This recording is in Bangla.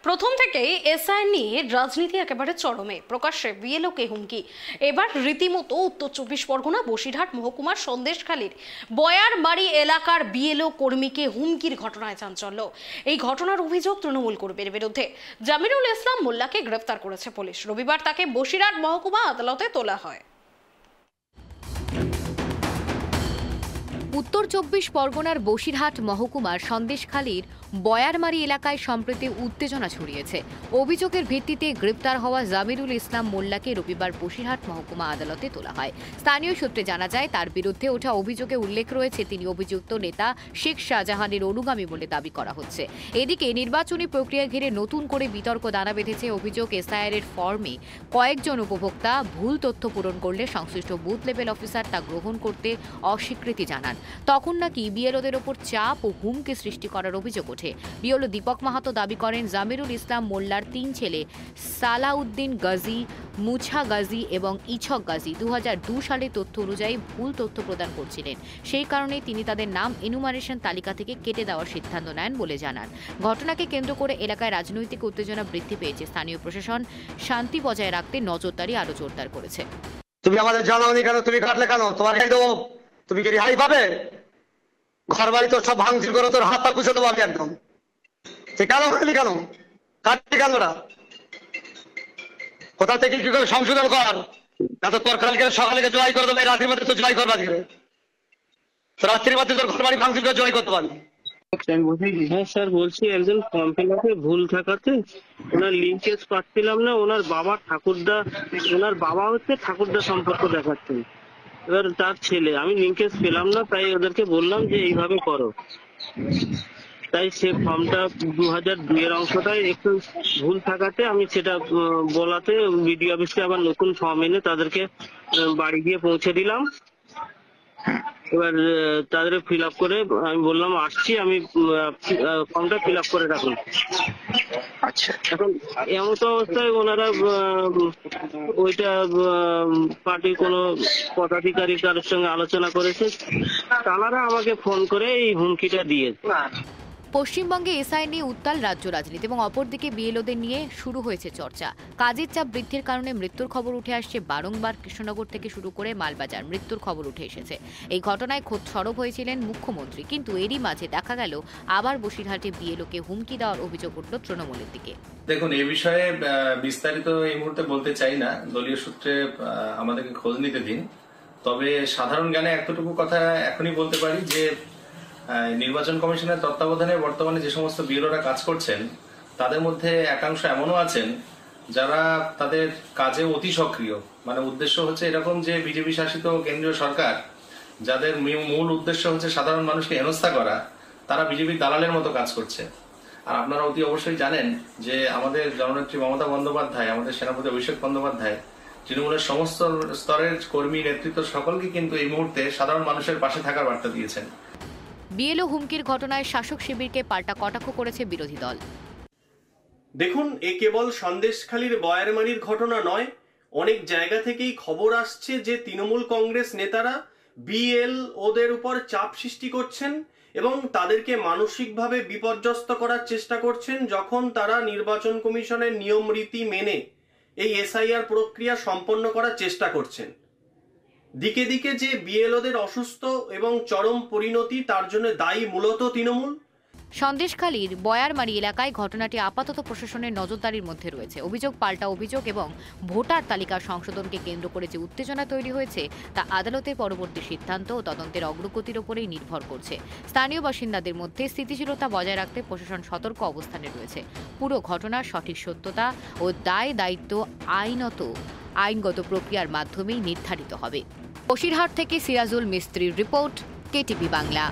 প্রথম থেকেই এসআইআর নিয়ে রাজনীতি একেবারে চরমে। প্রকাশ্যে বিএলওকে হুমকি। এবার রীতিমতো উত্তর চব্বিশ পরগনা বসিরহাট মহকুমার সন্দেশখালীর বয়ারবাড়ি এলাকার বিএলও কর্মীকে হুমকির ঘটনায় চাঞ্চল্য। এই ঘটনার অভিযোগ তৃণমূল কর্মীর বিরুদ্ধে। জামিরুল ইসলাম মোল্লাকে গ্রেফতার করেছে পুলিশ। রবিবার তাকে বসিরহাট মহকুমা আদালতে তোলা হয়। উত্তর চব্বিশ পরগনার বসিরহাট মহকুমার সন্দেশখালীর বয়ারমারি এলাকায় সম্প্রতি উত্তেজনা ছড়িয়েছে। অভিযোগের ভিত্তিতে গ্রেপ্তার হওয়া জামিরুল ইসলাম মোল্লাকে রবিবার বসিরহাট মহকুমা আদালতে তোলা হয়। স্থানীয় সূত্রে জানা যায়, তার বিরুদ্ধে ওঠা অভিযোগে উল্লেখ রয়েছে তিনি অভিযুক্ত নেতা শেখ শাহজাহানের অনুগামী বলে দাবি করা হচ্ছে। এদিকে নির্বাচনী প্রক্রিয়া ঘিরে নতুন করে বিতর্ক দানা বেঁধেছে। অভিযোগ, এসআইআর ফর্মে কয়েকজন উপভোক্তা ভুল তথ্য পূরণ করলে সংশ্লিষ্ট বুথ লেভেল অফিসার তা গ্রহণ করতে অস্বীকৃতি জানান। তখন নাকি বিএলওদের ওপর চাপ ও হুমকি সৃষ্টি করার অভিযোগ ওঠে। বিএলও দীপক মাহাতো দাবি করেন, জামিরুল ইসলাম মোল্লার 3 ছেলে সালাউদ্দিন গাজী, মুছা গাজী এবং ইছক গাজী 2002 সালে তথ্য অনুযায়ী ভুল তথ্য প্রদান করছিলেন। সেই কারণে তিনি তাদের নাম এনুমারেশন তালিকা থেকে কেটে দেওয়ার সিদ্ধান্ত নেন বলে জানান। ঘটনাকে কেন্দ্র করে এলাকায় রাজনৈতিক উত্তেজনা বৃদ্ধি পেয়েছে। স্থানীয় প্রশাসন শান্তি বজায় রাখতে নজরদারি আরো জোরদার করেছে। তুমি আমাদের জানাওনি কেন? তুমি কাটলে কেন? তোমার তুমি কি রেহাই পাবে? ঘর বাড়ি তো সব ভাঙচুর করে তোর হাত পা কুচে দেবো আমি একদম। কেন কাটলি কেন? কাটলি কেন? কোথা থেকে কি করে সংশোধন কর, না তো তোর কালকে সকালে জয় করে দেবে, রাত্রির মধ্যে তো জয় করবা কি করে? রাত্রির মধ্যে তোর ঘর বাড়ি ভাঙচুর করে জয় করতে পারবি? হ্যাঁ স্যার, বলছি একজন ফর্ম ফিল আপে ভুল থাকাতে ওনার লিঙ্কেজ পাচ্ছিলাম না। ওনার বাবা ঠাকুরদা, ওনার বাবা হচ্ছে ঠাকুরদা সম্পর্ক দেখাচ্ছেন, এবার তার ছেলে। আমি লিঙ্কেজ পেলাম না, তাই ওদেরকে বললাম যে এইভাবে করো। তাই সে ফর্মটা 2002 এর অংশটাই একটু ভুল থাকাতে আমি সেটা বলাতে বিডিও অফিসে আবার নতুন ফর্ম এনে তাদেরকে বাড়ি গিয়ে পৌঁছে দিলাম। এবার তাদের ফিল আপ করে আমি বললাম আসছি, আমি ফর্মটা ফিল আপ করে রাখুন। আচ্ছা, এখন এমন তো অবস্থায় ওনারা ওইটা পার্টির কোনো পদাধিকারী কারোর সঙ্গে আলোচনা করেছে, তারা আমাকে ফোন করে এই হুমকিটা দিয়েছে। পশ্চিমবঙ্গে এসআইআর নিয়ে উত্তাল রাজ্য রাজনীতি এবং অপরদিকে বিএলওদের নিয়ে শুরু হয়েছে চর্চা। কাজের চাপ বৃদ্ধির কারণে মৃত্যুর খবর উঠে আসছে। বারংবার কৃষ্ণনগর থেকে শুরু করে মালবাজার মৃত্যুর খবর উঠে এসেছে। এই ঘটনায় খোদ সরব হয়েছিলেন মুখ্যমন্ত্রী, কিন্তু এরই মাঝে দেখা গেল আবার বসিরহাটে বিএলওকে হুমকি দেওয়ার অভিযোগ উঠল তৃণমূলের দিকে। দেখুন, এই বিষয়ে বিস্তারিত এই মুহূর্তে বলতে চাই না, দলীয় সূত্রে আমাদেরকে খোঁজ নিতে দিন। তবে সাধারণ জ্ঞানে এতটুকু কথা এখনই বলতে পারি যে নির্বাচন কমিশনের তত্ত্বাবধানে বর্তমানে যে সমস্ত বিএলওরা কাজ করছেন, তাদের মধ্যে একাংশ এমনও আছেন যারা তাদের কাজে অতি সক্রিয়। মানে উদ্দেশ্য হচ্ছে এরকম যে বিজেপি শাসিত কেন্দ্রীয় সরকার, যাদের মূল উদ্দেশ্য হচ্ছে সাধারণ মানুষকে হেনস্থা করা, তারা বিজেপির দালালের মতো কাজ করছে। আর আপনারা অতি অবশ্যই জানেন যে আমাদের জননেত্রী মমতা বন্দ্যোপাধ্যায়, আমাদের সেনাপতি অভিষেক বন্দ্যোপাধ্যায় তৃণমূলের সমস্ত স্তরের কর্মী নেতৃত্ব সকলকে কিন্তু এই মুহূর্তে সাধারণ মানুষের পাশে থাকার বার্তা দিয়েছেন। বিএলও হুমকির ঘটনায় শাসক শিবিরকে পাল্টা কটাক্ষ করেছে বিরোধী দল। দেখুন, এ কেবল সন্দেশখালীর বয়ারমারির ঘটনা নয়, অনেক জায়গা থেকেই খবর আসছে যে তৃণমূল কংগ্রেস নেতারা বিএলওদের উপর চাপ সৃষ্টি করছেন এবং তাদেরকে মানসিকভাবে বিপর্যস্ত করার চেষ্টা করছেন যখন তারা নির্বাচন কমিশনের নিয়ম রীতি মেনে এই এসআইআর প্রক্রিয়া সম্পন্ন করার চেষ্টা করছেন। দিকে দিকে যে বিএলওদের অসুস্থ এবং চরম পরিণতি, তার জন্য দায়ী মূলত তৃণমূল। সন্দেশখালীর বয়ারমারি এলাকায় ঘটনাটি আপাতত প্রশাসনের নজরদারির মধ্যে রয়েছে। অভিযোগ পাল্টা অভিযোগ এবং ভোটার তালিকার সংশোধনকে কেন্দ্র করে যে উত্তেজনা তৈরি হয়েছে তা আদালতের পরবর্তী সিদ্ধান্ত ও তদন্তের অগ্রগতির উপরেই নির্ভর করছে। স্থানীয় বাসিন্দাদের মধ্যে স্থিতিশীলতা বজায় রাখতে প্রশাসন সতর্ক অবস্থানে রয়েছে। পুরো ঘটনার সঠিক সত্যতা ও দায় দায়িত্ব আইনগত প্রক্রিয়ার মাধ্যমেই নির্ধারিত হবে। বসিরহাট থেকে সিরাজুল মিস্ত্রির রিপোর্ট, কেটিভি বাংলা।